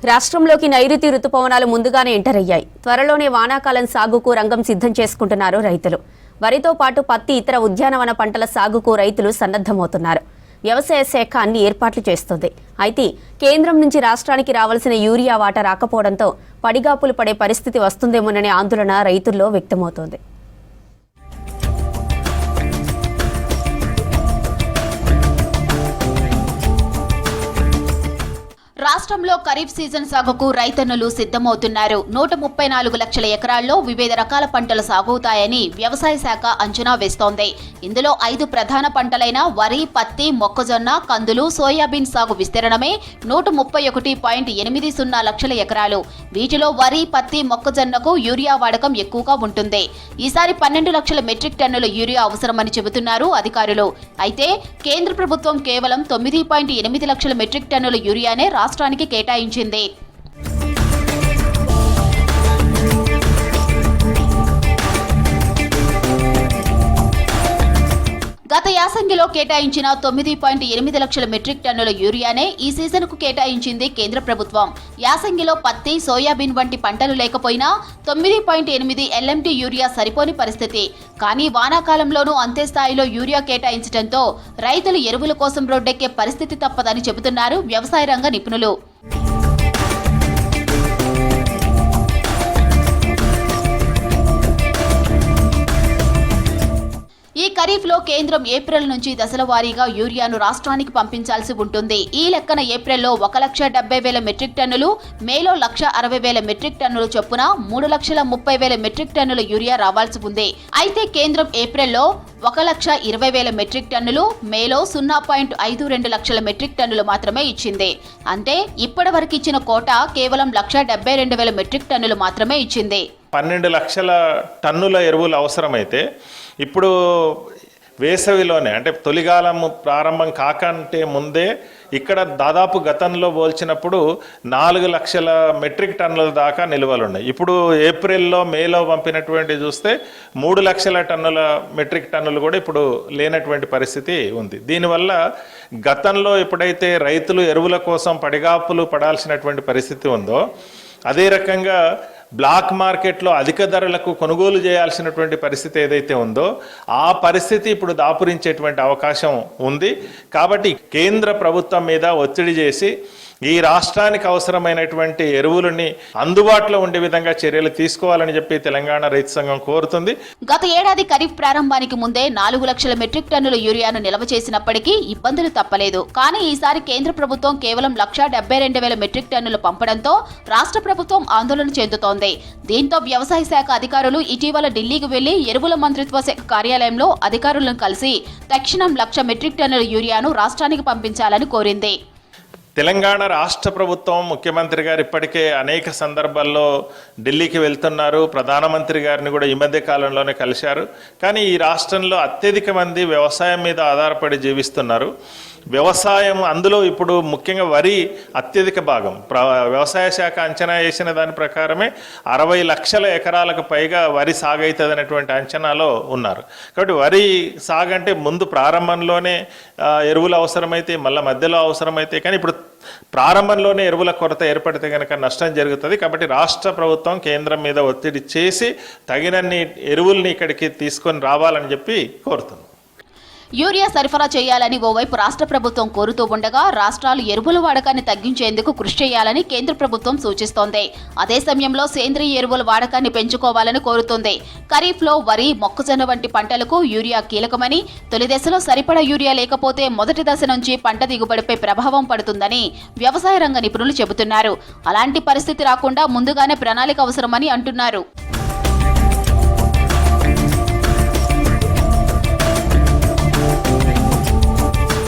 రాష్ట్రంలోకి నైరుతి రుతుపవనాలు ముందుగానే ఎంటర్ అయ్యాయి. త్వరలోనే వానాకాలం సాగుకు రంగం సిద్ధం చేసుకుంటున్నారు రైతులు. వరితో పాటు పత్తి, ఇతర ఉద్యానవన పంటల సాగుకు రైతులు సన్నద్ధమవుతున్నారు. వ్యవసాయ శాఖ అన్ని ఏర్పాట్లు చేస్తుంది. అయితే కేంద్రం నుంచి రాష్ట్రానికి రావాల్సిన యూరియా వాటా రాకపోవడంతో పడిగాపులు పడే పరిస్థితి వస్తుందేమోననే ఆందోళన రైతుల్లో వ్యక్తమవుతోంది. రాష్ట్రంలో ఖరీఫ్ సీజన్ సాగుకు రైతన్నులు సిద్ధమవుతున్నారు. 134 లక్షల ఎకరాల్లో వివిధ రకాల పంటలు సాగుతాయని వ్యవసాయ శాఖ అంచనా వేస్తోంది. ఇందులో 5 ప్రధాన పంటలైన వరి, పత్తి, మొక్కజొన్న, కందులు, సోయాబీన్ సాగు విస్తీర్ణమే 131.80 లక్షల ఎకరాలు. వీటిలో వరి, పత్తి, మొక్కజొన్నకు యూరియా వాడకం ఎక్కువగా ఉంటుంది. ఈసారి 12 లక్షల మెట్రిక్ టన్నుల యూరియా అవసరమని చెబుతున్నారు అధికారులు. అయితే కేంద్ర ప్రభుత్వం కేవలం 9.8 లక్షల మెట్రిక్ టన్నుల యూరియానే రాష్ట్రానికి కేటాయించింది. గత యాసంగిలో కేటాయించిన 9.8 లక్షల మెట్రిక్ టన్నుల యూరియానే ఈ సీజన్కు కేటాయించింది కేంద్ర ప్రభుత్వం. యాసంగిలో పత్తి, సోయాబీన్ వంటి పంటలు లేకపోయినా 9.8 LMT యూరియా సరిపోని పరిస్థితి. కానీ వానాకాలంలోనూ అంతే స్థాయిలో యూరియా కేటాయించడంతో రైతులు ఎరువుల కోసం రోడ్డెక్కే పరిస్థితి తప్పదని చెబుతున్నారు వ్యవసాయ రంగ నిపుణులు. ఈ ఖరీఫ్లో కేంద్రం ఏప్రిల్ నుంచి దశల వారీగా యూరియాను రాష్ట్రానికి పంపించాల్సి ఉంటుంది. ఈ లెక్కన ఏప్రిల్లో 1,70,000 మెట్రిక్ టన్నులు, మేలో 1,60,000 మెట్రిక్ టన్నులు చొప్పున 3,30,000 మెట్రిక్ టన్నుల యూరియా రావాల్సి ఉంది. అయితే కేంద్రం ఏప్రిల్లో 1,20,000 మెట్రిక్ టన్నులు, మేలో 0.52 లక్షల మెట్రిక్ టన్నులు మాత్రమే ఇచ్చింది. అంటే ఇప్పటి వరకు ఇచ్చిన కోటా కేవలం 1,72,000 మెట్రిక్ టన్నులు మాత్రమే ఇచ్చింది. 12 లక్షల టన్నుల ఎరువులు అవసరమైతే ఇప్పుడు వేసవిలోనే, అంటే తొలిగాలం ప్రారంభం కాకంటే ముందే ఇక్కడ దాదాపు గతంలో పోల్చినప్పుడు 4 లక్షల మెట్రిక్ టన్నుల దాకా నిల్వలున్నాయి. ఇప్పుడు ఏప్రిల్లో, మేలో పంపినటువంటి చూస్తే 3 లక్షల టన్నుల మెట్రిక్ టన్నులు కూడా ఇప్పుడు లేనటువంటి పరిస్థితి ఉంది. దీనివల్ల గతంలో ఎప్పుడైతే రైతులు ఎరువుల కోసం పడిగాపులు పడాల్సినటువంటి పరిస్థితి ఉందో, అదే రకంగా బ్లాక్ మార్కెట్లో అధిక ధరలకు కొనుగోలు చేయాల్సినటువంటి పరిస్థితి ఏదైతే ఉందో ఆ పరిస్థితి ఇప్పుడు దాపురించేటువంటి అవకాశం ఉంది. కాబట్టి కేంద్ర ప్రభుత్వం మీద ఒత్తిడి చేసి ఈ రాష్ట్రానికి అవసరమైనటువంటి ఎరువులని అందుబాటులో ఉండే విధంగా చర్యలు తీసుకోవాలని చెప్పి తెలంగాణ రైతు సంఘం కోరుతుంది. గత ఏడాది ఖరీఫ్ ప్రారంభానికి ముందే 4 లక్షల మెట్రిక్ టన్నుల యూరియాను నిల్వ చేసినప్పటికీ ఇబ్బందులు తప్పలేదు. కానీ ఈసారి కేంద్ర ప్రభుత్వం కేవలం 1,72,000 మెట్రిక్ టన్నులు పంపడంతో రాష్ట్ర ప్రభుత్వం ఆందోళన చెందుతోంది. దీంతో వ్యవసాయ శాఖ అధికారులు ఇటీవల ఢిల్లీకి వెళ్లి ఎరువుల మంత్రిత్వ శాఖ కార్యాలయంలో అధికారులను కలిసి తక్షణం 1,00,000 మెట్రిక్ టన్నుల యూరియాను రాష్ట్రానికి పంపించాలని కోరింది. తెలంగాణ రాష్ట్ర ప్రభుత్వం, ముఖ్యమంత్రి గారు ఇప్పటికే అనేక సందర్భాల్లో ఢిల్లీకి వెళ్తున్నారు. ప్రధానమంత్రి గారిని కూడా ఈ మధ్య కాలంలోనే కలిశారు. కానీ ఈ రాష్ట్రంలో అత్యధిక మంది వ్యవసాయం మీద ఆధారపడి జీవిస్తున్నారు. వ్యవసాయం, అందులో ఇప్పుడు ముఖ్యంగా వరి అత్యధిక భాగం. వ్యవసాయ శాఖ అంచనా వేసిన దాని ప్రకారమే 60 లక్షల ఎకరాలకు పైగా వరి సాగైతుంది అనేటువంటి అంచనాలో ఉన్నారు. కాబట్టి వరి సాగంటే ముందు ప్రారంభంలోనే ఎరువులు అవసరమైతే, మళ్ళీ మధ్యలో అవసరమైతే, కానీ ఇప్పుడు ప్రారంభంలోనే ఎరువుల కొరత ఏర్పడితే కనుక నష్టం జరుగుతుంది. కాబట్టి రాష్ట్ర ప్రభుత్వం కేంద్రం మీద ఒత్తిడి చేసి తగినన్ని ఎరువుల్ని ఇక్కడికి తీసుకొని రావాలని చెప్పి కోరుతుంది. యూరియా సరఫరా చేయాలని ఓవైపు రాష్ట్ర ప్రభుత్వం కోరుతూ ఉండగా, రాష్ట్రాలు ఎరువుల వాడకాన్ని తగ్గించేందుకు కృషి చేయాలని కేంద్ర ప్రభుత్వం సూచిస్తోంది. అదే సమయంలో సేంద్రీయ ఎరువుల వాడకాన్ని పెంచుకోవాలని కోరుతోంది. ఖరీఫ్లో వరి, మొక్కజొన్న వంటి పంటలకు యూరియా కీలకమని, తొలి దశలో సరిపడా యూరియా లేకపోతే మొదటి దశ నుంచి పంట దిగుబడిపై ప్రభావం పడుతుందని వ్యవసాయ రంగ నిపుణులు చెబుతున్నారు. అలాంటి పరిస్థితి రాకుండా ముందుగానే ప్రణాళిక అవసరమని అంటున్నారు.